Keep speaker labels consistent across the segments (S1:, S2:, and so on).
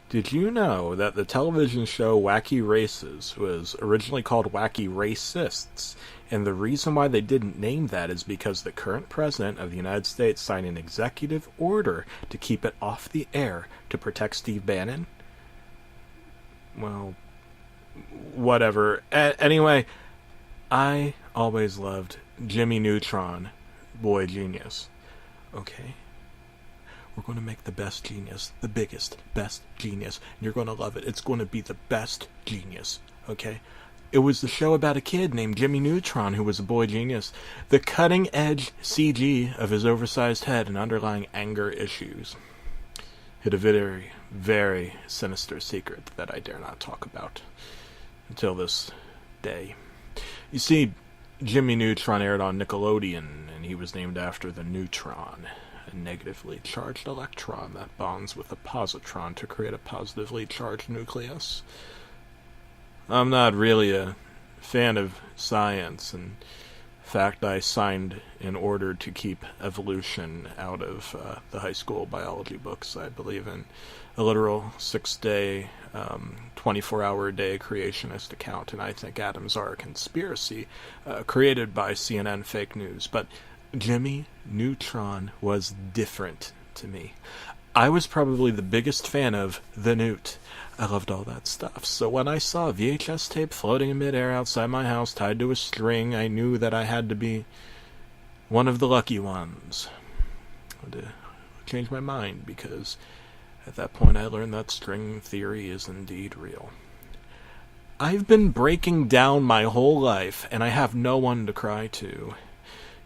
S1: Did you know that the television show Wacky Races was originally called Wacky Racists? And the reason why they didn't name that is because the current president of the United States signed an executive order to keep it off the air to protect Steve Bannon. Well, whatever. Anyway, I always loved Jimmy Neutron, boy genius. Okay? We're going to make the best genius, the biggest, best genius, and you're going to love it. It's going to be the best genius, okay? It was the show about a kid named Jimmy Neutron who was a boy genius. The cutting-edge CG of his oversized head and underlying anger issues hid a very, very sinister secret that I dare not talk about until this day. You see, Jimmy Neutron aired on Nickelodeon, and he was named after the neutron, a negatively charged electron that bonds with a positron to create a positively charged nucleus. I'm not really a fan of science. In fact, I signed an order to keep evolution out of the high school biology books. I believe in a literal 6-day, 24-hour-a-day creationist account, and I think atoms are a conspiracy created by CNN fake news. But Jimmy Neutron was different to me. I was probably the biggest fan of the Newt. I loved all that stuff. So when I saw a VHS tape floating in midair outside my house tied to a string, I knew that I had to be one of the lucky ones. I had to change my mind, because at that point I learned that string theory is indeed real. I've been breaking down my whole life, and I have no one to cry to.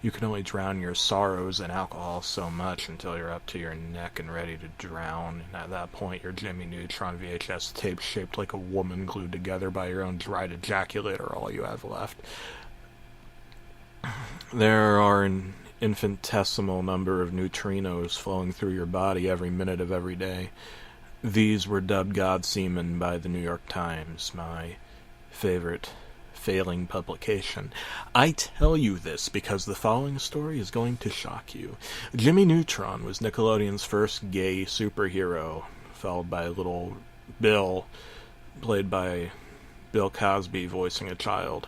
S1: You can only drown your sorrows in alcohol so much until you're up to your neck and ready to drown. And at that point, your Jimmy Neutron VHS tape shaped like a woman glued together by your own dried ejaculate are all you have left. There are an infinitesimal number of neutrinos flowing through your body every minute of every day. These were dubbed God Semen by the New York Times, my favorite failing publication. I tell you this because the following story is going to shock you. Jimmy Neutron was Nickelodeon's first gay superhero, followed by little Bill, played by Bill Cosby, voicing a child.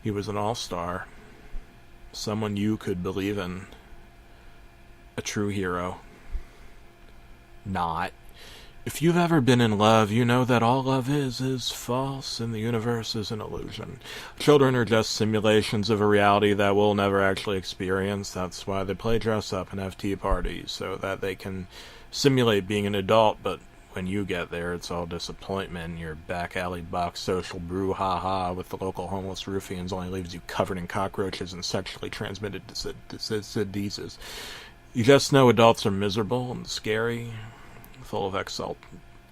S1: He was an all-star, someone you could believe in, a true hero. Not. If you've ever been in love, you know that all love is false, and the universe is an illusion. Children are just simulations of a reality that we'll never actually experience. That's why they play dress-up and have tea parties, so that they can simulate being an adult, but when you get there, it's all disappointment. Your back-alley box social brouhaha with the local homeless ruffians only leaves you covered in cockroaches and sexually transmitted diseases. You just know adults are miserable and scary, full of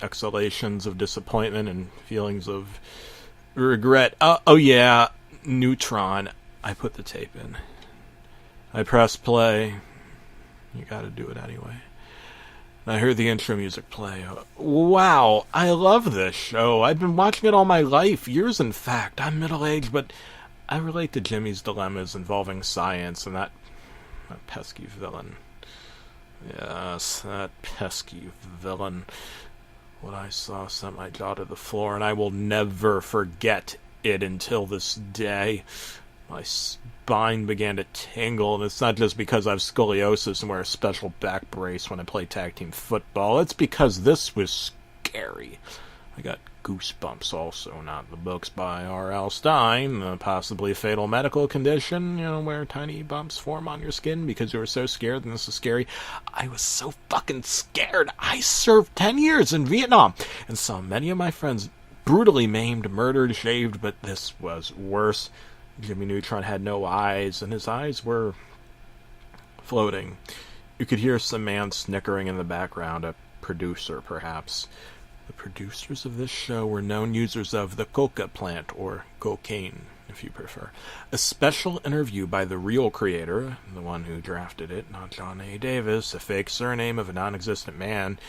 S1: exhalations of disappointment and feelings of regret. Oh yeah, Neutron. I put the tape in. I press play. You gotta do it anyway. And I heard the intro music play. Wow, I love this show. I've been watching it all my life, years in fact. I'm middle-aged, but I relate to Jimmy's dilemmas involving science and that pesky villain. Yes, that pesky villain. What I saw sent my jaw to the floor, and I will never forget it until this day. My spine began to tingle, and it's not just because I have scoliosis and wear a special back brace when I play tag team football. It's because this was scary. I got goosebumps also, not the books by R.L. Stine, the possibly fatal medical condition, where tiny bumps form on your skin because you were so scared and this is scary. I was so fucking scared. I served 10 years in Vietnam and saw many of my friends brutally maimed, murdered, shaved, but this was worse. Jimmy Neutron had no eyes, and his eyes were floating. You could hear some man snickering in the background, a producer perhaps. The producers of this show were known users of the coca plant, or cocaine, if you prefer. A special interview by the real creator, the one who drafted it, not John A. Davis, a fake surname of a non-existent man,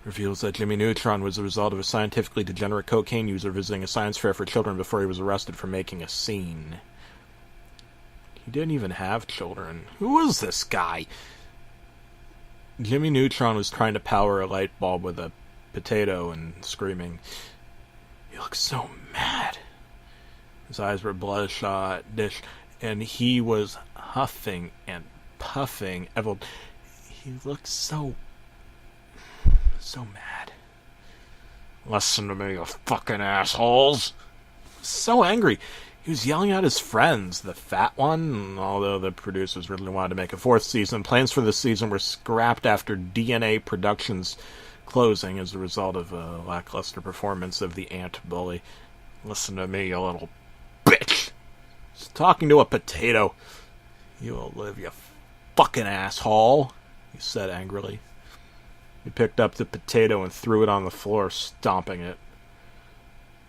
S1: reveals that Jimmy Neutron was the result of a scientifically degenerate cocaine user visiting a science fair for children before he was arrested for making a scene. He didn't even have children. Who was this guy? Jimmy Neutron was trying to power a light bulb with a potato and screaming, "You look so mad." His eyes were bloodshot, and he was huffing and puffing. He looked so mad. "Listen to me, you fucking assholes." So angry. He was yelling at his friends. The fat one, although the producers really wanted to make a fourth season, plans for the season were scrapped after DNA Productions closing as a result of a lackluster performance of the ant bully. "Listen to me, you little bitch." He's talking to a potato. "You will live, you fucking asshole," he said angrily. He picked up the potato and threw it on the floor, stomping it.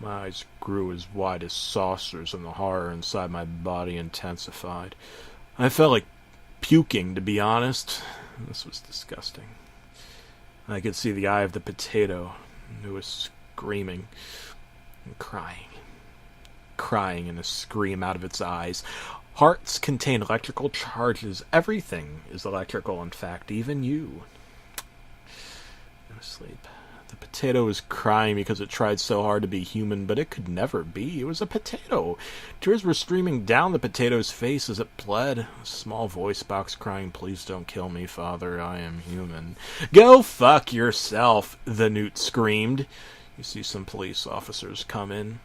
S1: My eyes grew as wide as saucers, and the horror inside my body intensified. I felt like puking, to be honest. This was disgusting. I could see the eye of the potato, who was screaming and crying in a scream out of its eyes. Hearts contain electrical charges. Everything is electrical, in fact, even you. No sleep. The potato was crying because it tried so hard to be human, but it could never be. It was a potato. Tears were streaming down the potato's face as it bled. A small voice box crying, "Please don't kill me, Father. I am human." "Go fuck yourself," the newt screamed. You see some police officers come in.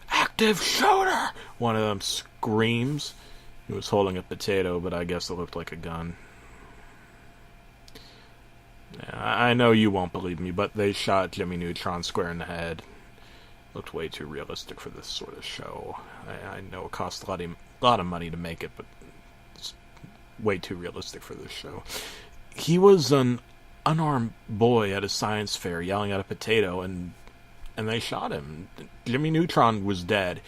S1: "Active shooter!" one of them screams. He was holding a potato, but I guess it looked like a gun. I know you won't believe me, but they shot Jimmy Neutron square in the head. Looked way too realistic for this sort of show. I know it cost a lot of money to make it, but it's way too realistic for this show. He was an unarmed boy at a science fair yelling at a potato, and they shot him. Jimmy Neutron was dead.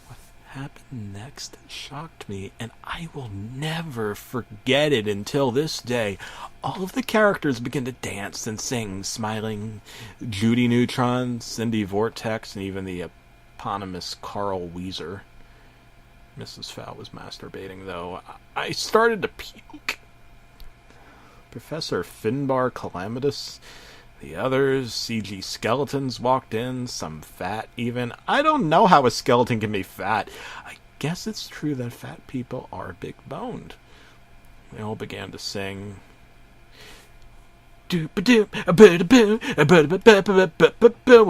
S1: What happened next shocked me, and I will never forget it until this day. All of the characters begin to dance and sing, smiling. Judy Neutron, Cindy Vortex, and even the eponymous Carl Weezer. Mrs. Fowl was masturbating, though. I started to puke. Professor Finbar Calamitous, the others, CG skeletons walked in, some fat even. I don't know how a skeleton can be fat. I guess it's true that fat people are big-boned. They all began to sing. Well,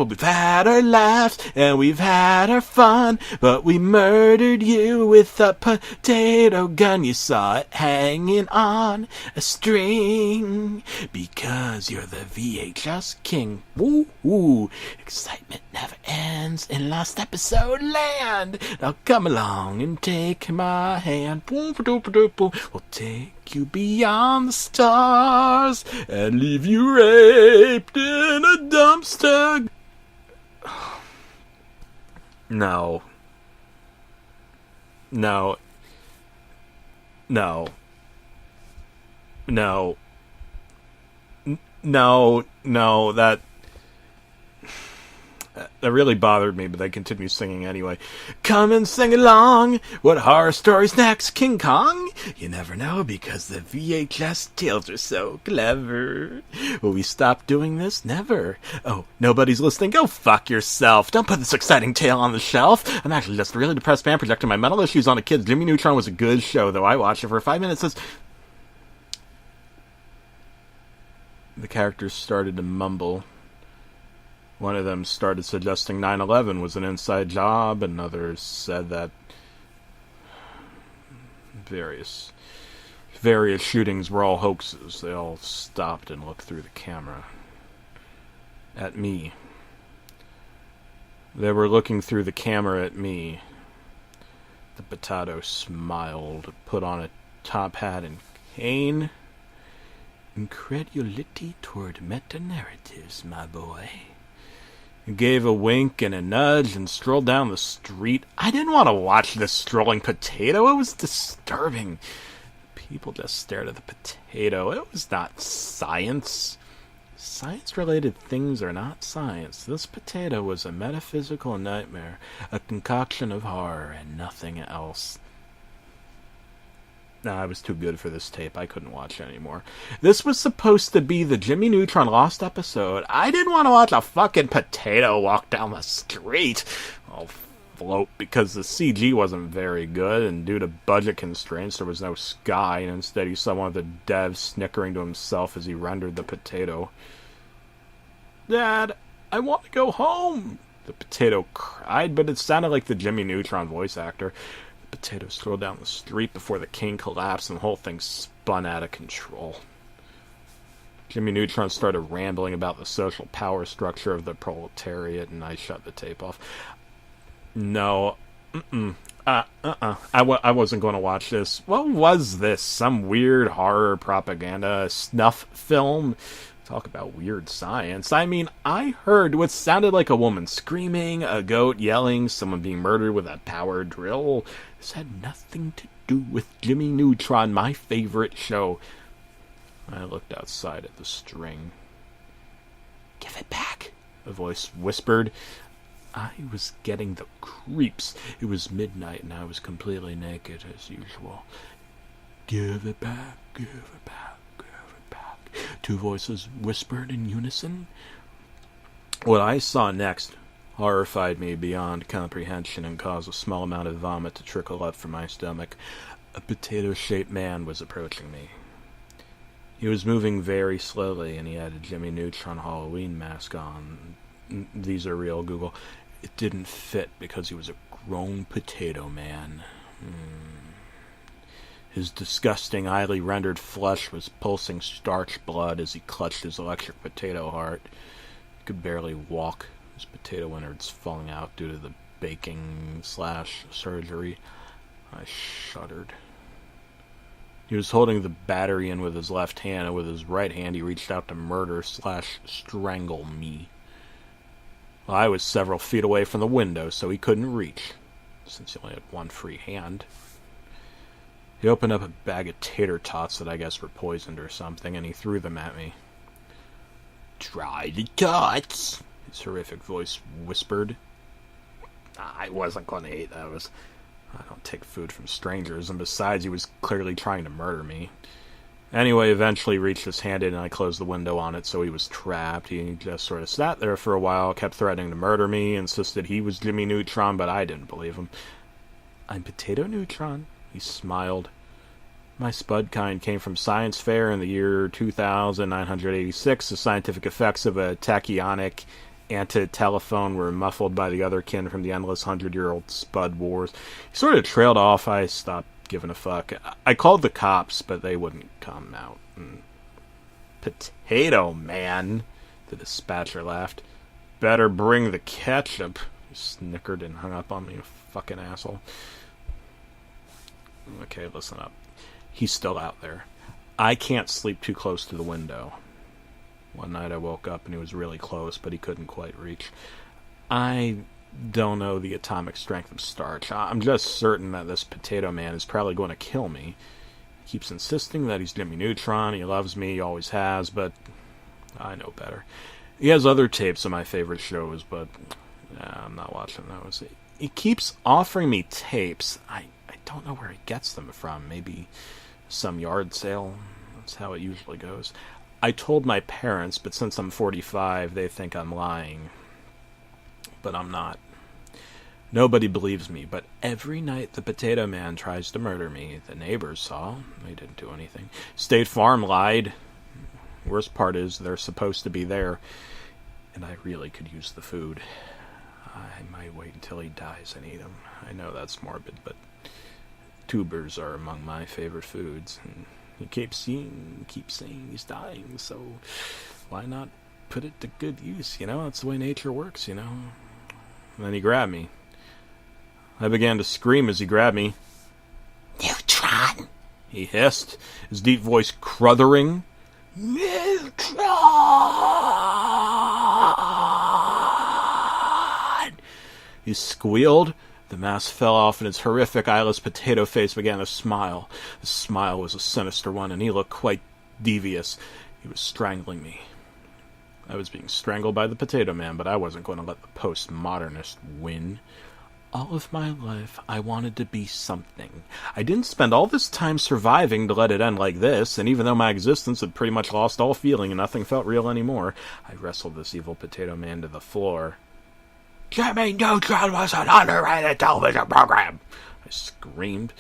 S1: we've had our laughs and we've had our fun, but we murdered you with a potato gun. You saw it hanging on a string because you're the VHS king. Woo woo! Excitement never ends in Lost Episode Land. Now come along and take my hand. We'll take you beyond the stars and leave you raped in a dumpster. No. No. No. No. No. No. That really bothered me, but they continued singing anyway. Come and sing along. What horror story's next? King Kong? You never know, because the VHS tales are so clever. Will we stop doing this? Never. Oh, nobody's listening? Go fuck yourself. Don't put this exciting tale on the shelf. I'm actually just a really depressed man projecting my mental issues on a kid. Jimmy Neutron was a good show, though. I watched it for 5 minutes. The characters started to mumble. One of them started suggesting 9/11 was an inside job, and others said that various shootings were all hoaxes. They all stopped and looked through the camera at me. They were looking through the camera at me. The potato smiled, put on a top hat and cane. Incredulity toward meta-narratives, my boy. He gave a wink and a nudge and strolled down the street. I didn't want to watch this strolling potato. It was disturbing. People just stared at the potato. It was not science. Science-related things are not science. This potato was a metaphysical nightmare, a concoction of horror and nothing else. Nah, I was too good for this tape. I couldn't watch it anymore. This was supposed to be the Jimmy Neutron Lost episode. I didn't want to watch a fucking potato walk down the street. I'll float because the CG wasn't very good, and due to budget constraints, there was no sky, and instead you saw one of the devs snickering to himself as he rendered the potato. Dad, I want to go home! The potato cried, but it sounded like the Jimmy Neutron voice actor. The potato strolled down the street before the king collapsed, and the whole thing spun out of control. Jimmy Neutron started rambling about the social power structure of the proletariat, and I shut the tape off. No. I wasn't going to watch this. What was this? Some weird horror propaganda snuff film? Talk about weird science. I mean, I heard what sounded like a woman screaming, a goat yelling, someone being murdered with a power drill. This had nothing to do with Jimmy Neutron, my favorite show. I looked outside at the string. Give it back, a voice whispered. I was getting the creeps. It was midnight and I was completely naked as usual. Give it back, give it back. Two voices whispered in unison. What I saw next horrified me beyond comprehension and caused a small amount of vomit to trickle up from my stomach. A potato-shaped man was approaching me. He was moving very slowly, and he had a Jimmy Neutron Halloween mask on. These are real, Google. It didn't fit because he was a grown potato man. His disgusting, highly rendered flesh was pulsing starch blood as he clutched his electric potato heart. He could barely walk, his potato innards falling out due to the baking/surgery. I shuddered. He was holding the battery in with his left hand, and with his right hand he reached out to murder/strangle me. Well, I was several feet away from the window, so he couldn't reach, since he only had one free hand. He opened up a bag of tater tots that I guess were poisoned or something, and he threw them at me. Try the tots, his horrific voice whispered. I wasn't going to eat those. I don't take food from strangers, and besides, he was clearly trying to murder me. Anyway, eventually he reached his hand in, and I closed the window on it, so he was trapped. He just sort of sat there for a while, kept threatening to murder me, insisted he was Jimmy Neutron, but I didn't believe him. I'm Potato Neutron. He smiled. My spud kind came from science fair in the year 2986. The scientific effects of a tachyonic anti-telephone were muffled by the other kin from the endless 100-year-old spud wars. He sort of trailed off. I stopped giving a fuck. I called the cops, but they wouldn't come out. Potato man, the dispatcher laughed. Better bring the ketchup. He snickered and hung up on me, you fucking asshole. Okay, listen up. He's still out there. I can't sleep too close to the window. One night I woke up and he was really close, but he couldn't quite reach. I don't know the atomic strength of starch. I'm just certain that this potato man is probably going to kill me. He keeps insisting that he's Jimmy Neutron, he loves me, he always has, but I know better. He has other tapes of my favorite shows, but I'm not watching those. He keeps offering me tapes. I don't know where he gets them from. Maybe some yard sale. That's how it usually goes. I told my parents, but since I'm 45, they think I'm lying. But I'm not. Nobody believes me, but every night the potato man tries to murder me. The neighbors saw. They didn't do anything. State Farm lied. Worst part is they're supposed to be there, and I really could use the food. I might wait until he dies and eat him. I know that's morbid, but tubers are among my favorite foods, and he keeps saying he's dying, so why not put it to good use, That's the way nature works, And then he grabbed me. I began to scream as he grabbed me. Neutron! He hissed, his deep voice cruthering. Neutron! He squealed. The mask fell off, and his horrific, eyeless potato face began to smile. The smile was a sinister one, and he looked quite devious. He was strangling me. I was being strangled by the potato man, but I wasn't going to let the postmodernist win. All of my life, I wanted to be something. I didn't spend all this time surviving to let it end like this, and even though my existence had pretty much lost all feeling and nothing felt real anymore, I wrestled this evil potato man to the floor. Jimmy Neutron was an underrated television program! I screamed.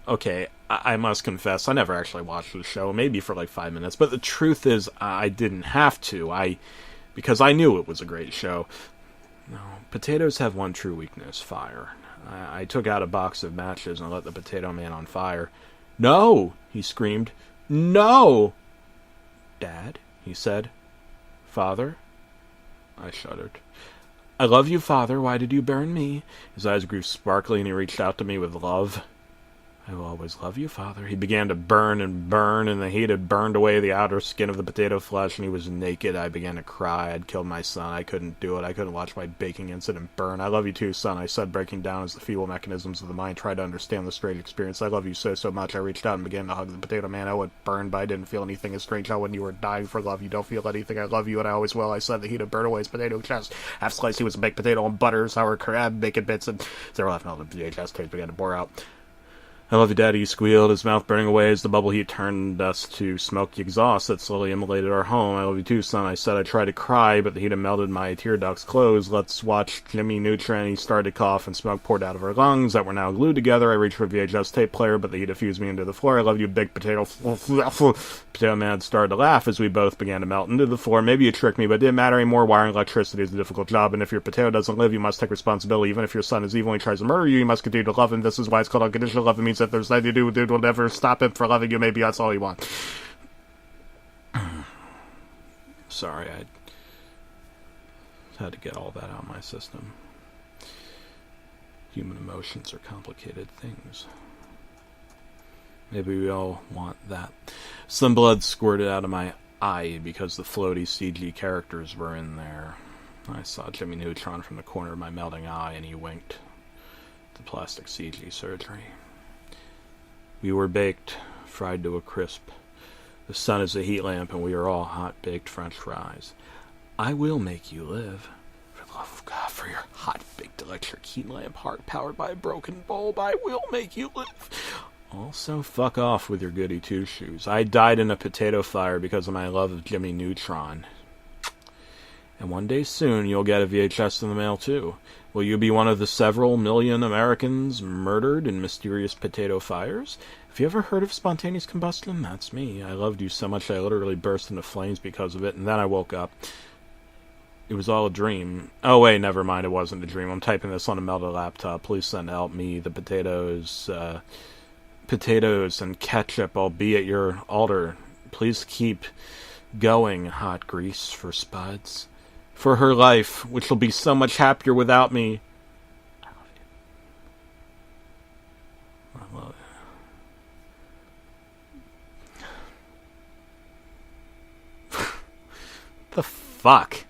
S1: Okay, I must confess, I never actually watched the show, maybe for like 5 minutes, but the truth is, I didn't have to, because I knew it was a great show. No, potatoes have one true weakness, fire. I took out a box of matches and lit the potato man on fire. No, he screamed. No! Dad, he said. Father? I shuddered. I love you, Father. Why did you burn me? His eyes grew sparkly and he reached out to me with love. I will always love you, Father. He began to burn, and the heat had burned away the outer skin of the potato flesh, and he was naked. I began to cry. I'd killed my son. I couldn't do it. I couldn't watch my baking incident burn. I love you too, son, I said, breaking down as the feeble mechanisms of the mind tried to understand the strange experience. I love you so much. I reached out and began to hug the potato man. I would burn, but I didn't feel anything as strange how when you were dying for love. You don't feel anything. I love you, and I always will. I said. The heat had burned away his potato chest. Half sliced, he was a baked potato and butter, sour crab, bacon bits, and zero left melted VHS tapes began to pour out. I love you, Daddy, he squealed, his mouth burning away as the bubble heat turned us to smoky exhaust that slowly immolated our home. I love you too, son, I said. I tried to cry, but the heat had melted my tear ducts closed. Let's watch Jimmy Neutron. He started to cough, and smoke poured out of our lungs that were now glued together. I reached for a VHS tape player, but the heat diffused me into the floor. I love you, big potato. Potato man started to laugh as we both began to melt into the floor. Maybe you tricked me, but it didn't matter anymore. Wiring electricity is a difficult job, and if your potato doesn't live, you must take responsibility. Even if your son is evil and he tries to murder you, you must continue to love him. This is why it's called unconditional love. It means that there's nothing to do, dude will never stop him for loving you. Maybe that's all you want. Sorry, I had to get all that out of my system. Human emotions are complicated things. Maybe we all want that. Some blood squirted out of my eye because the floaty CG characters were in there. I saw Jimmy Neutron from the corner of my melting eye, and he winked. The plastic CG surgery. We were baked, fried to a crisp. The sun is a heat lamp, and we are all hot-baked French fries. I will make you live. For the love of God, for your hot-baked electric heat lamp heart powered by a broken bulb, I will make you live. Also, fuck off with your goody two-shoes. I died in a potato fire because of my love of Jimmy Neutron. And one day soon, you'll get a VHS in the mail, too. Will you be one of the several million Americans murdered in mysterious potato fires? Have you ever heard of spontaneous combustion? That's me. I loved you so much I literally burst into flames because of it, and then I woke up. It was all a dream. Oh, wait, never mind. It wasn't a dream. I'm typing this on a melted laptop. Please send help me. The potatoes and ketchup, I'll be at your altar. Please keep going, hot grease for spuds. For her life, which will be so much happier without me. I love you. I love it. The fuck?